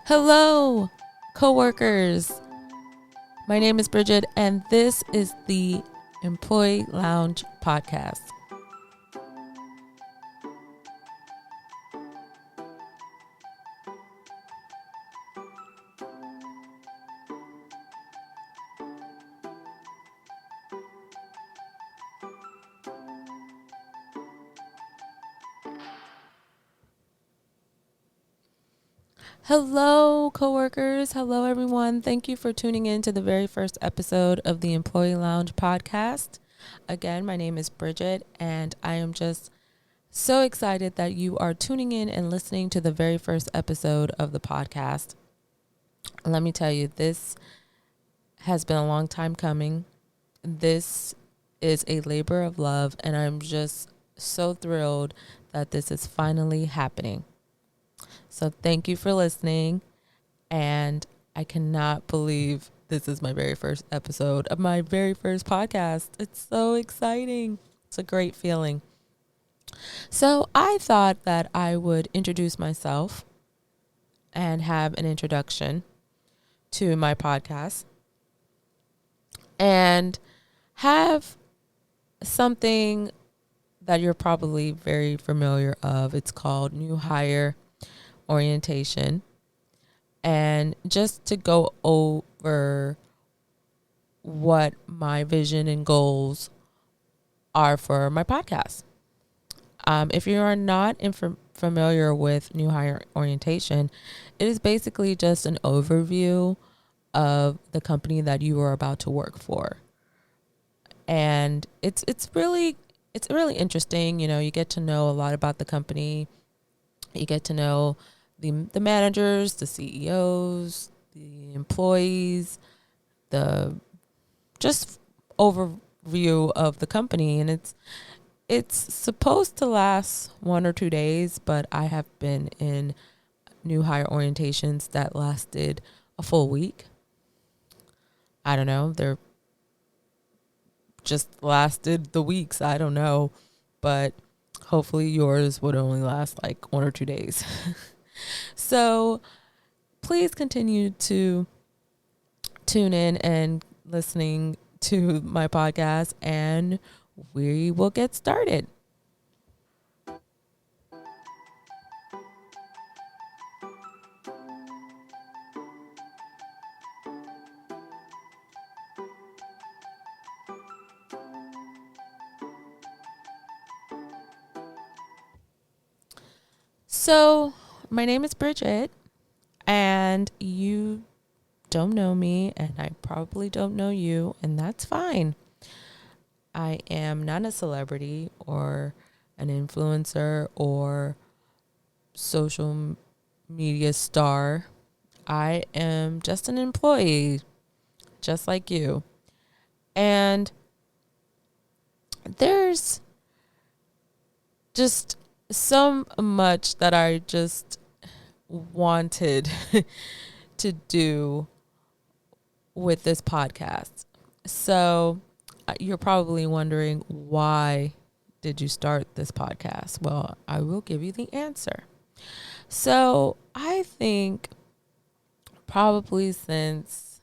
Hello, coworkers. My name is Bridget, and this is the Employee Lounge podcast. Hello, coworkers. Hello, everyone. Thank you for tuning in to the very first episode of the Employee Lounge podcast. Again, my name is Bridget, and I am just so excited that you are tuning in and listening to the very first episode of the podcast. Let me tell you, this has been a long time coming. This is a labor of love, and I'm just so thrilled that this is finally happening. So thank you for listening, and I cannot believe this is my very first episode of my very first podcast. It's so exciting. It's a great feeling. So I thought that I would introduce myself and have an introduction to my podcast and have something that you're probably very familiar of. It's called New Hire Orientation. And just to go over what my vision and goals are for my podcast. If you are not familiar with New Hire Orientation, it is basically just an overview of the company that you are about to work for. And it's really interesting. You know, you get to know a lot about the company. You get to know the managers, the CEOs, the employees, the just overview of the company. And it's supposed to last 1 or 2 days, but I have been in new hire orientations that lasted a full week. I don't know. They're just lasted the weeks. I don't know. But hopefully yours would only last like 1 or 2 days. So please continue to tune in and listening to my podcast, and we will get started. So my name is Bridget, and you don't know me, and I probably don't know you, and that's fine. I am not a celebrity or an influencer or social media star. I am just an employee, just like you. And there's just so much that I just wanted to do with this podcast. So you're probably wondering, why did you start this podcast? Well, I will give you the answer. So I think probably since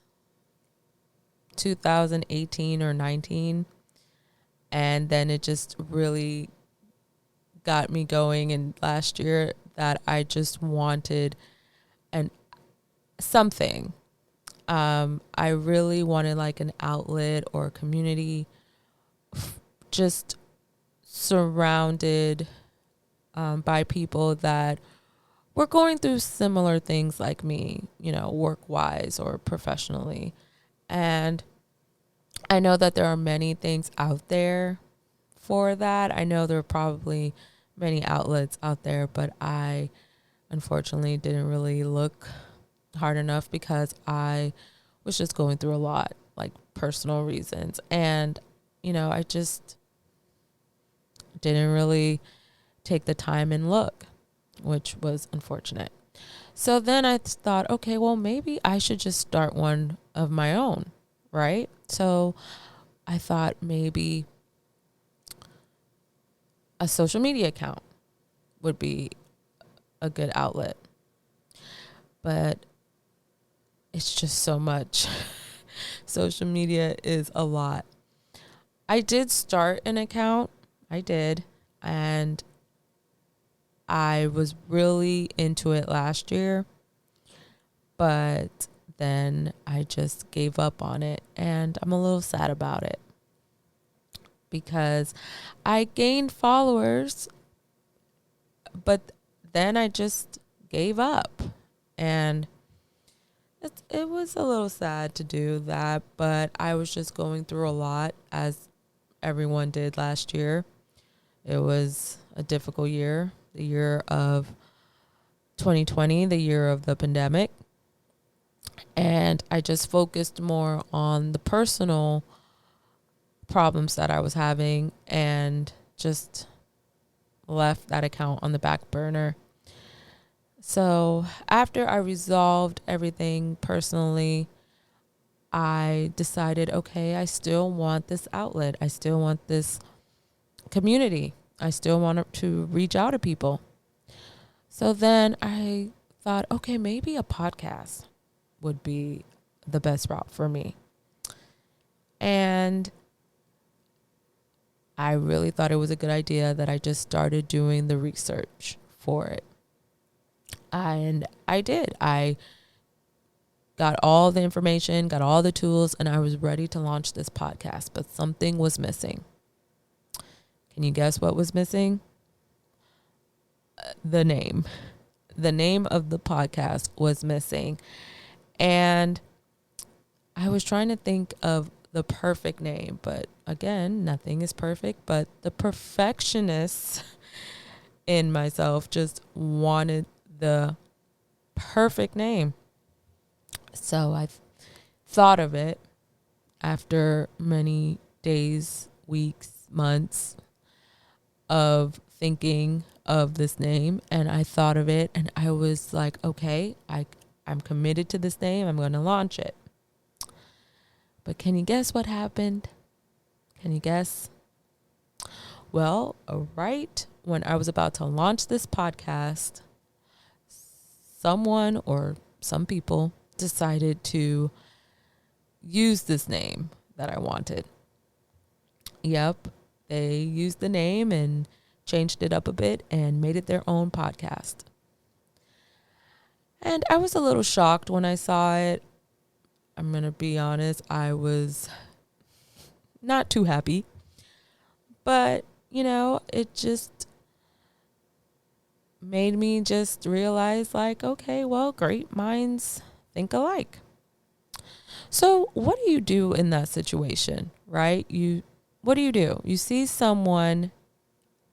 2018 or 19, and then it just really got me going. And last year that I just wanted something. I really wanted like an outlet or a community, just surrounded by people that were going through similar things like me, you know, work-wise or professionally. And I know that there are many things out there for that. I know there are probably many outlets out there, but I unfortunately didn't really look hard enough because I was just going through a lot, like personal reasons. And, you know, I just didn't really take the time and look, which was unfortunate. So then I thought, okay, well, maybe I should just start one of my own, right? So I thought maybe a social media account would be a good outlet. But it's just so much. Social media is a lot. I did start an account. I did. And I was really into it last year. But then I just gave up on it. And I'm a little sad about it. Because I gained followers. But then I just gave up. And it was a little sad to do that. But I was just going through a lot, as everyone did last year. It was a difficult year, the year of 2020, the year of the pandemic. And I just focused more on the personal problems that I was having and just left that account on the back burner. So after I resolved everything personally, I decided, okay, I still want this outlet. I still want this community. I still want to reach out to people. So then I thought, okay, maybe a podcast would be the best route for me. And I really thought it was a good idea that I just started doing the research for it. And I did. I got all the information, got all the tools, and I was ready to launch this podcast, but something was missing. Can you guess what was missing? The name. The name of the podcast was missing. And I was trying to think of the perfect name, but again, nothing is perfect, but the perfectionist in myself just wanted the perfect name. So I thought of it after many days, weeks, months of thinking of this name, and I thought of it, and I was like, okay, I'm committed to this name. I'm going to launch it. But can you guess what happened? Can you guess? Well, right when I was about to launch this podcast, someone or some people decided to use this name that I wanted. Yep, they used the name and changed it up a bit and made it their own podcast. And I was a little shocked when I saw it. I'm going to be honest, I was not too happy. But, it just made me just realize, like, okay, well, great minds think alike. So what do you do in that situation, right? What do? You see someone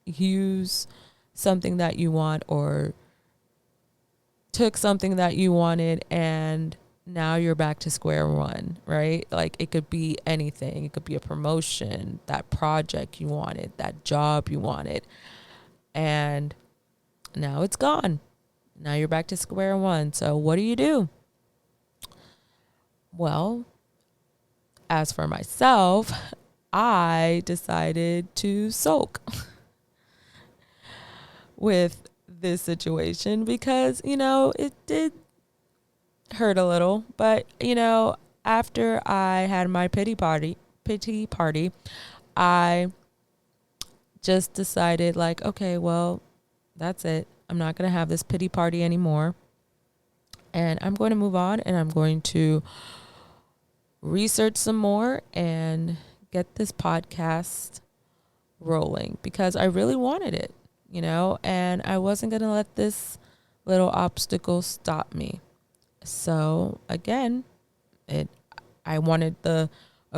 use something that you want or took something that you wanted, and now you're back to square one, right? Like, it could be anything. It could be a promotion, that project you wanted, that job you wanted, and now it's gone. Now you're back to square one. So what do? Well, as for myself, I decided to sulk with this situation because, it did hurt a little. But, after I had my pity party, I just decided, like, okay, well, that's it. I'm not going to have this pity party anymore. And I'm going to move on, and I'm going to research some more and get this podcast rolling because I really wanted it, and I wasn't going to let this little obstacle stop me. So again, I wanted a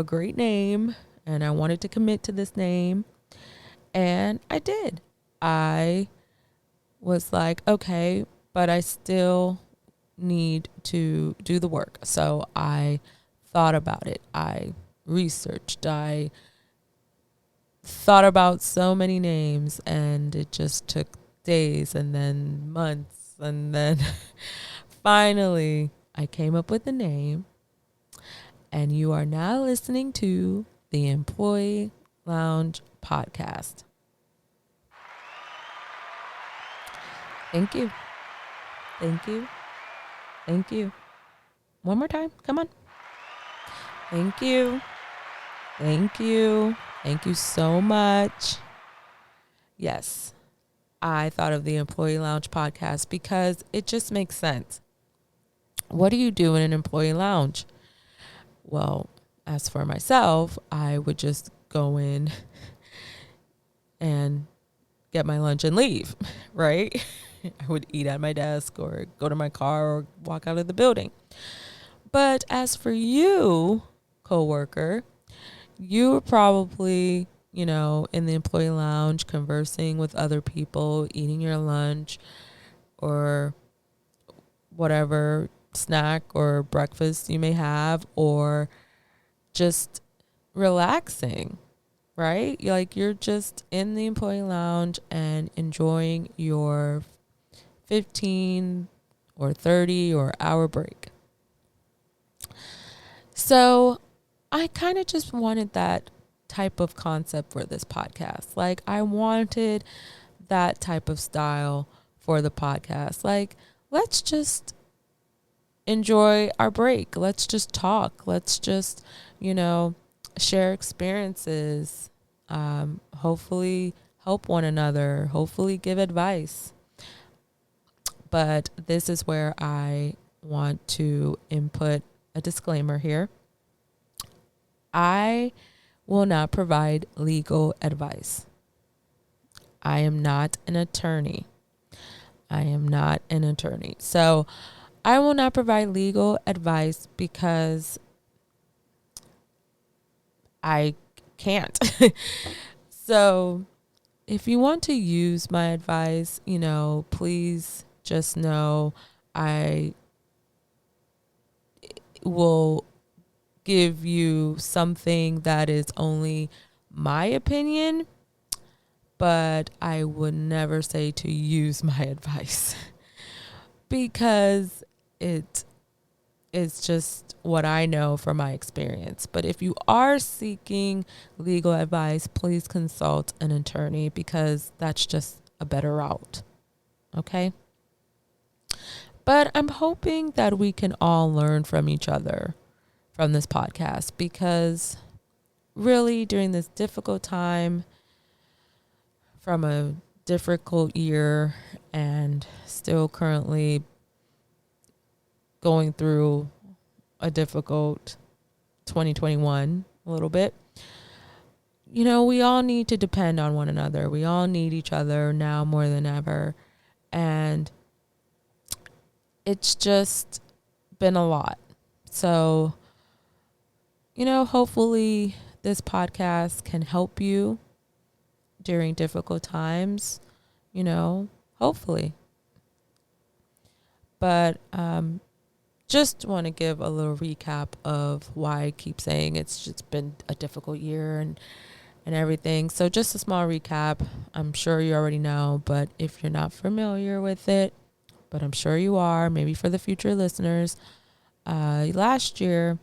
great name, and I wanted to commit to this name, and I did. I was like, okay, but I still need to do the work. So I thought about it. I researched. I thought about so many names, and it just took days and then months. And then finally, I came up with a name. And you are now listening to the Employee Lounge podcast. Thank you. Thank you. Thank you. One more time. Come on. Thank you. Thank you. Thank you so much. Yes, I thought of the Employee Lounge podcast because it just makes sense. What do you do in an employee lounge? Well, as for myself, I would just go in and get my lunch and leave, right? I would eat at my desk or go to my car or walk out of the building. But as for you, coworker, you were probably, in the employee lounge conversing with other people, eating your lunch or whatever snack or breakfast you may have, or just relaxing, right? You're just in the employee lounge and enjoying your 15 or 30 or hour break. So I kind of just wanted that type of concept for this podcast. I wanted that type of style for the podcast. Let's just enjoy our break. Let's just talk. Let's just, share experiences. Hopefully help one another. Hopefully give advice. But this is where I want to input a disclaimer here. I will not provide legal advice. I am not an attorney. So I will not provide legal advice because I can't. So if you want to use my advice, please just know I will give you something that is only my opinion, but I would never say to use my advice because it is just what I know from my experience. But if you are seeking legal advice, please consult an attorney because that's just a better route. Okay? But I'm hoping that we can all learn from each other from this podcast because really during this difficult time, from a difficult year and still currently going through a difficult 2021 a little bit, we all need to depend on one another. We all need each other now more than ever. And it's just been a lot. So, hopefully this podcast can help you during difficult times, hopefully. But just want to give a little recap of why I keep saying it's just been a difficult year and everything. So just a small recap. I'm sure you already know, but if you're not familiar with it, but I'm sure you are, maybe for the future listeners, last year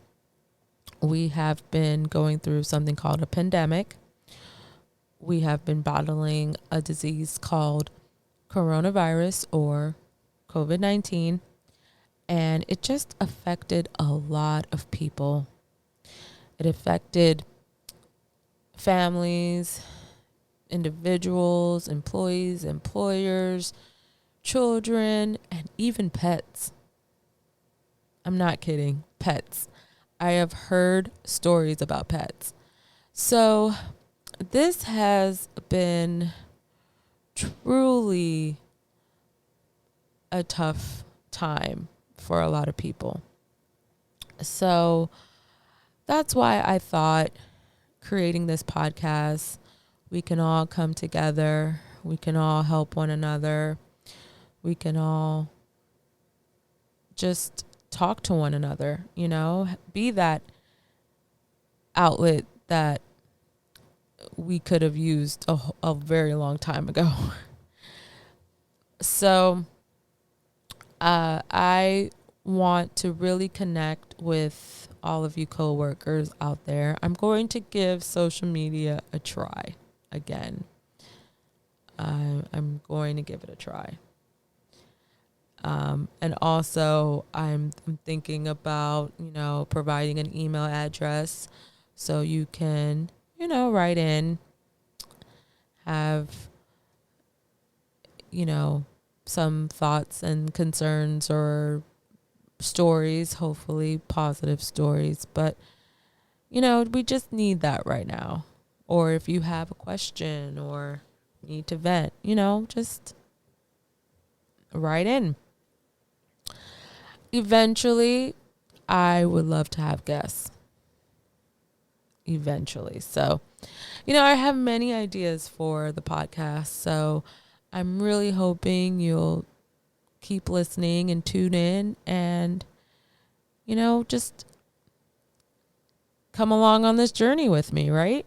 we have been going through something called a pandemic. We have been battling a disease called coronavirus or COVID-19, and it just affected a lot of people. It affected families, individuals, employees, employers, children, and even pets. I'm not kidding. Pets. I have heard stories about pets. So this has been truly a tough time for a lot of people. So that's why I thought creating this podcast, we can all come together. We can all help one another. We can all just talk to one another, be that outlet that we could have used a very long time ago. So I want to really connect with all of you coworkers out there. I'm going to give social media a try again. I'm going to give it a try. And also I'm thinking about, providing an email address so you can, write in, have, some thoughts and concerns or stories, hopefully positive stories. But, we just need that right now. Or if you have a question or need to vent, just write in. Eventually, I would love to have guests. Eventually. So, I have many ideas for the podcast. So I'm really hoping you'll keep listening and tune in and, just come along on this journey with me, right?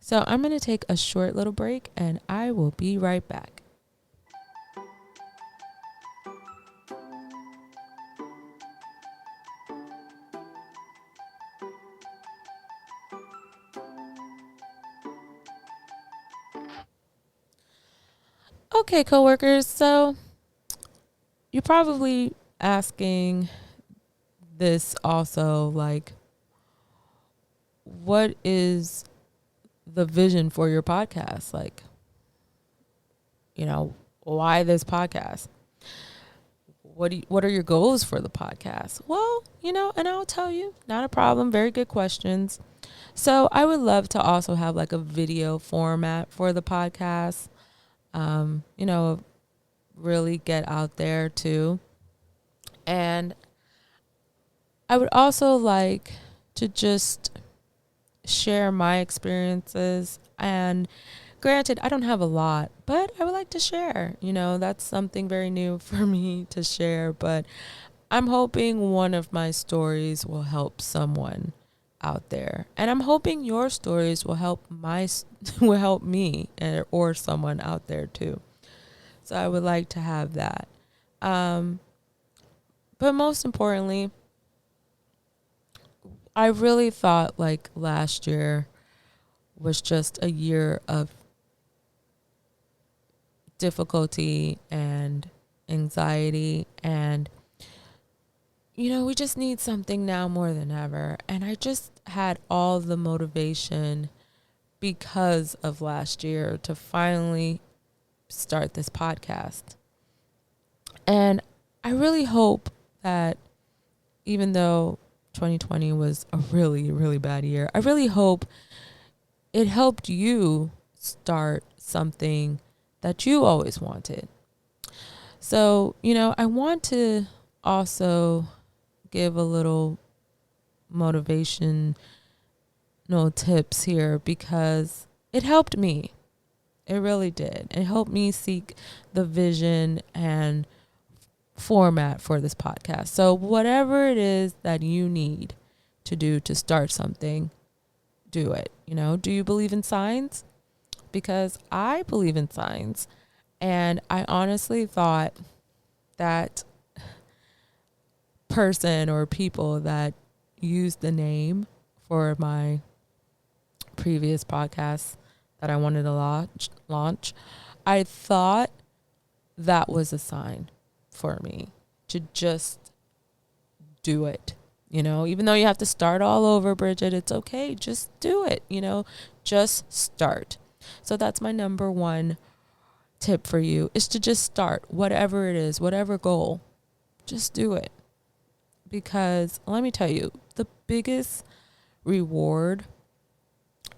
So I'm going to take a short little break and I will be right back. Okay, coworkers. So you're probably asking this also, like, what is the vision for your podcast? Like, why this podcast? What are your goals for the podcast? Well, and I'll tell you, not a problem. Very good questions. So I would love to also have like a video format for the podcast. Really get out there too. And I would also like to just share my experiences. And granted, I don't have a lot, but I would like to share. That's something very new for me to share. But I'm hoping one of my stories will help someone out there. And I'm hoping your stories will help will help me or someone out there too. So I would like to have that. But most importantly, I really thought like last year was just a year of difficulty and anxiety, and we just need something now more than ever. And I just had all the motivation because of last year to finally start this podcast. And I really hope that even though 2020 was a really, really bad year, I really hope it helped you start something that you always wanted. So, I want to also give a little motivation, no tips here, because it helped me. It really did. It helped me seek the vision and format for this podcast. So whatever it is that you need to do to start something, do it. Do you believe in signs? Because I believe in signs. And I honestly thought that person or people that used the name for my previous podcast that I wanted to launch, I thought that was a sign for me to just do it. Even though you have to start all over, Bridget, it's okay. Just do it. Just start. So that's my number one tip for you, is to just start whatever it is, whatever goal, just do it. Because let me tell you, the biggest reward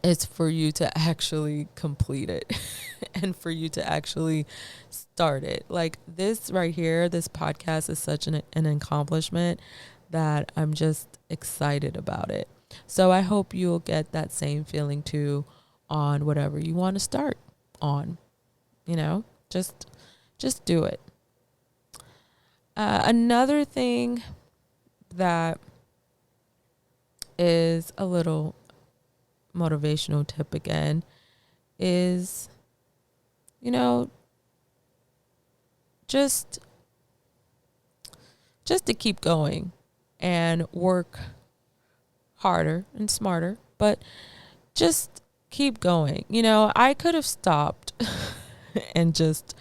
is for you to actually complete it and for you to actually start it. Like this right here, this podcast is such an accomplishment that I'm just excited about it. So I hope you'll get that same feeling too on whatever you want to start on. Just do it. Another thing that is a little motivational tip again is, just to keep going and work harder and smarter, but just keep going. I could have stopped and just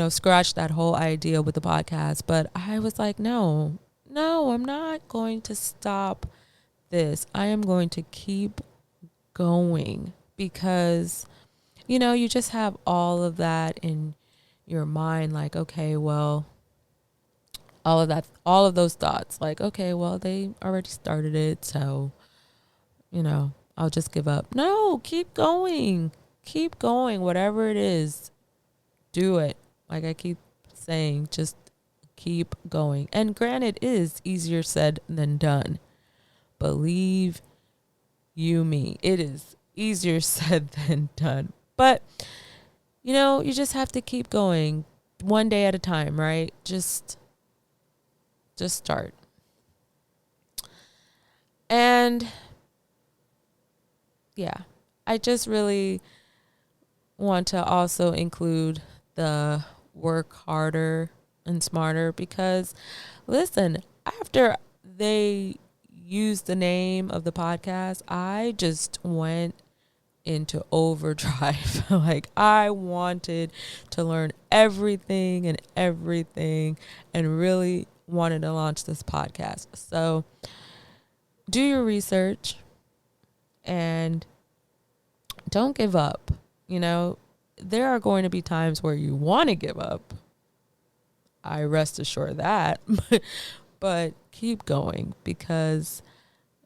scratch that whole idea with the podcast. But I was like, no, I'm not going to stop this. I am going to keep going because, you just have all of that in your mind. Like, okay, well, all of those thoughts, like, okay, well, they already started it. So, I'll just give up. No, keep going. Keep going. Whatever it is, do it. Like I keep saying, just keep going. And granted, it is easier said than done. Believe you me, it is easier said than done. But, you just have to keep going one day at a time, right? Just start. And yeah, I just really want to also include the work harder and smarter because, listen, after they used the name of the podcast, I just went into overdrive. Like I wanted to learn everything and really wanted to launch this podcast. So do your research and don't give up. There are going to be times where you want to give up. I rest assured that. But keep going because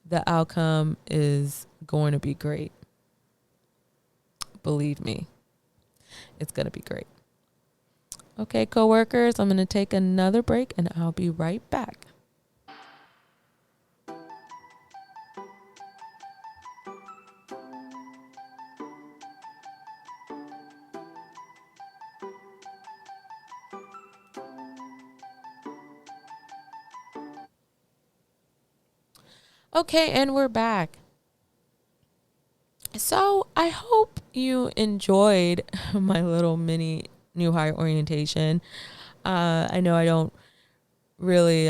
the outcome is going to be great. Believe me, it's going to be great. Okay, coworkers, I'm going to take another break and I'll be right back. Okay, and we're back. So I hope you enjoyed my little mini new hire orientation. I know I don't really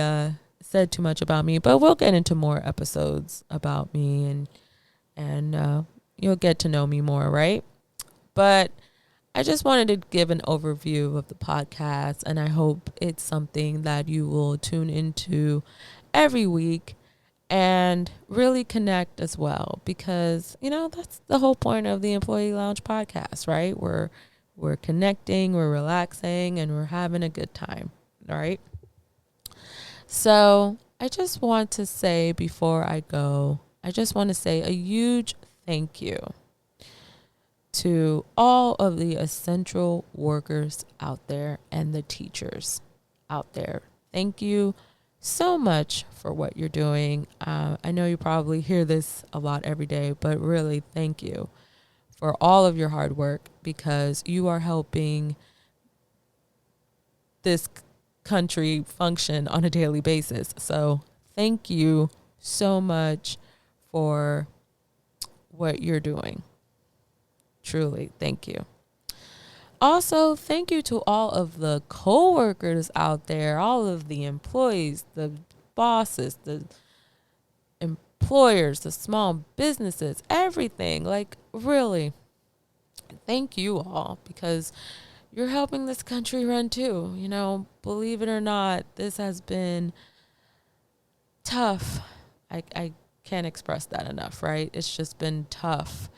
said too much about me, but we'll get into more episodes about me and you'll get to know me more, right? But I just wanted to give an overview of the podcast, and I hope it's something that you will tune into every week and really connect as well because, that's the whole point of the Employee Lounge podcast, right? We're connecting, we're relaxing, and we're having a good time, all right? So I just want to say before I go, I just want to say a huge thank you to all of the essential workers out there and the teachers out there. Thank you so much for what you're doing. I know you probably hear this a lot every day, but really thank you for all of your hard work because you are helping this country function on a daily basis. So thank you so much for what you're doing. Truly, thank you. Also, thank you to all of the coworkers out there, all of the employees, the bosses, the employers, the small businesses, everything. Like, really, thank you all because you're helping this country run too. Believe it or not, this has been tough. I can't express that enough, right? It's just been tough.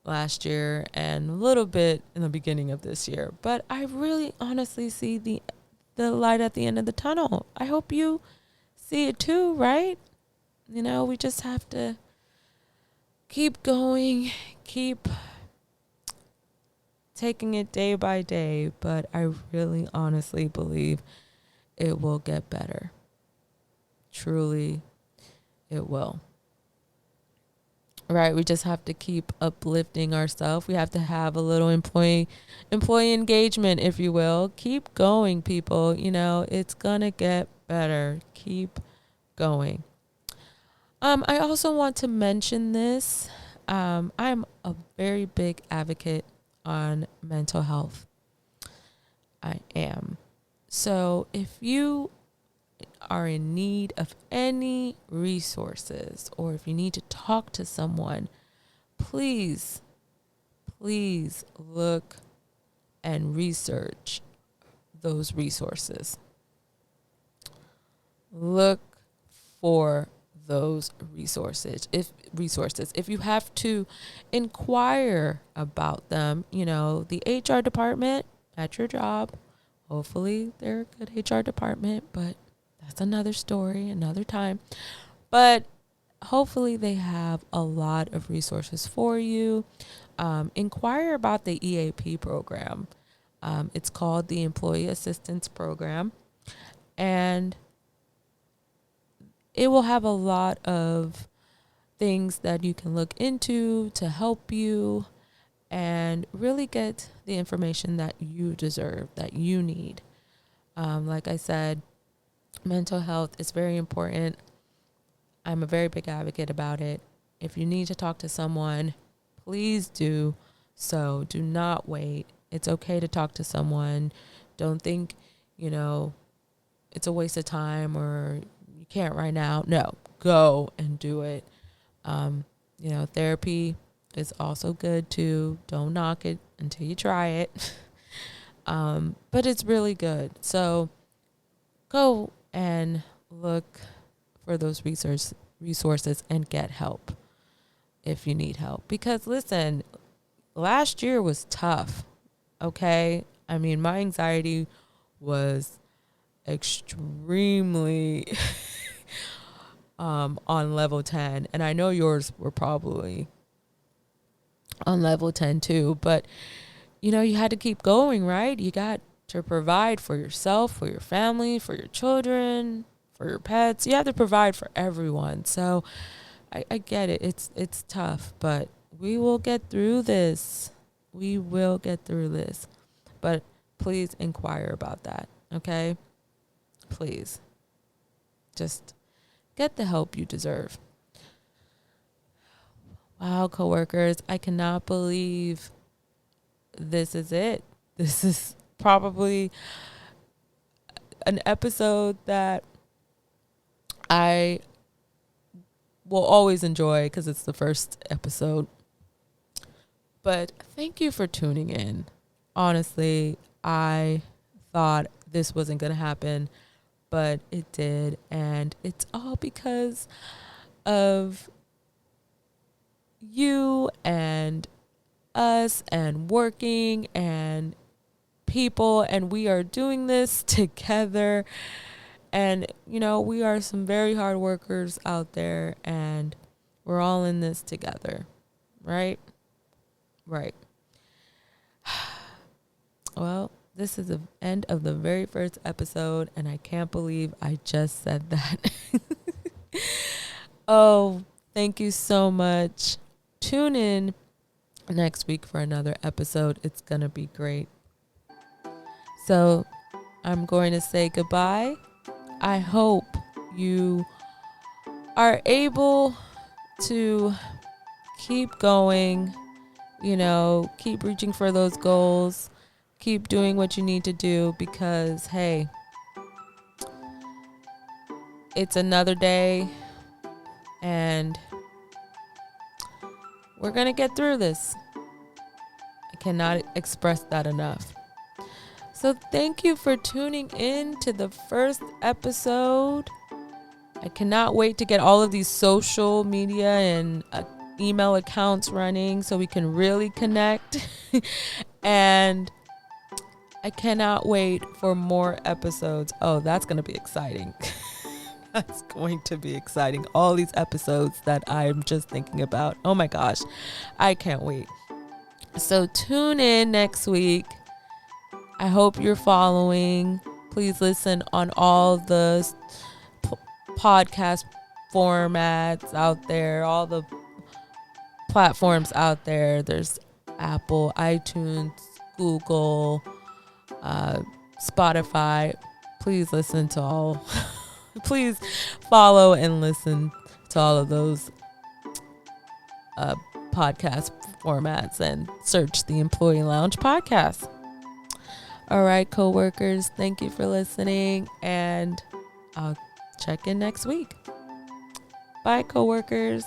Last year and a little bit in the beginning of this year. But I really honestly see the light at the end of the tunnel. I hope you see it too, right? We just have to keep going, keep taking it day by day. But I really honestly believe it will get better. Truly, it will. Right, we just have to keep uplifting ourselves. We have to have a little employee engagement, if you will. Keep going, people. It's gonna get better. Keep going. I also want to mention this. I'm a very big advocate on mental health. I am. So if you are in need of any resources or if you need to talk to someone, please look and research those resources. Look for those resources. If you have to inquire about them, the HR department at your job, hopefully they're a good HR department, but that's another story, another time. But hopefully they have a lot of resources for you. Inquire about the EAP program. It's called the Employee Assistance Program, and it will have a lot of things that you can look into to help you and really get the information that you deserve, that you need. Like I said, mental health is very important. I'm a very big advocate about it. If you need to talk to someone, please do so. Do not wait. It's okay to talk to someone. Don't think, it's a waste of time or you can't right now. No, go and do it. Therapy is also good too. Don't knock it until you try it. But it's really good. So go and look for those resources and get help if you need help. Because listen, last year was tough. Okay. I mean, my anxiety was extremely on level 10. And I know yours were probably on level 10 too. But, you had to keep going, right? You got to provide for yourself, for your family, for your children, for your pets. You have to provide for everyone. So I get it. It's tough, but we will get through this. We will get through this. But please inquire about that, okay? Please. Just get the help you deserve. Wow, coworkers, I cannot believe this is it. This is probably an episode that I will always enjoy because it's the first episode. But thank you for tuning in. Honestly, I thought this wasn't going to happen, but it did. And it's all because of you and us and working and people. And we are doing this together. And, we are some very hard workers out there, and we're all in this together, right? Right. Well, this is the end of the very first episode, and I can't believe I just said that. Oh, thank you so much. Tune in next week for another episode. It's going to be great. So I'm going to say goodbye. I hope you are able to keep going, keep reaching for those goals, keep doing what you need to do because, hey, it's another day and we're going to get through this. I cannot express that enough. So thank you for tuning in to the first episode. I cannot wait to get all of these social media and email accounts running so we can really connect. And I cannot wait for more episodes. Oh, that's going to be exciting. That's going to be exciting. All these episodes that I'm just thinking about. Oh my gosh. I can't wait. So tune in next week. I hope you're following. Please listen on all the podcast formats out there, all the platforms out there. There's Apple, iTunes, Google, Spotify. Please listen to all. Please follow and listen to all of those podcast formats and search the Employee Lounge podcast. All right, coworkers, thank you for listening, and I'll check in next week. Bye, coworkers.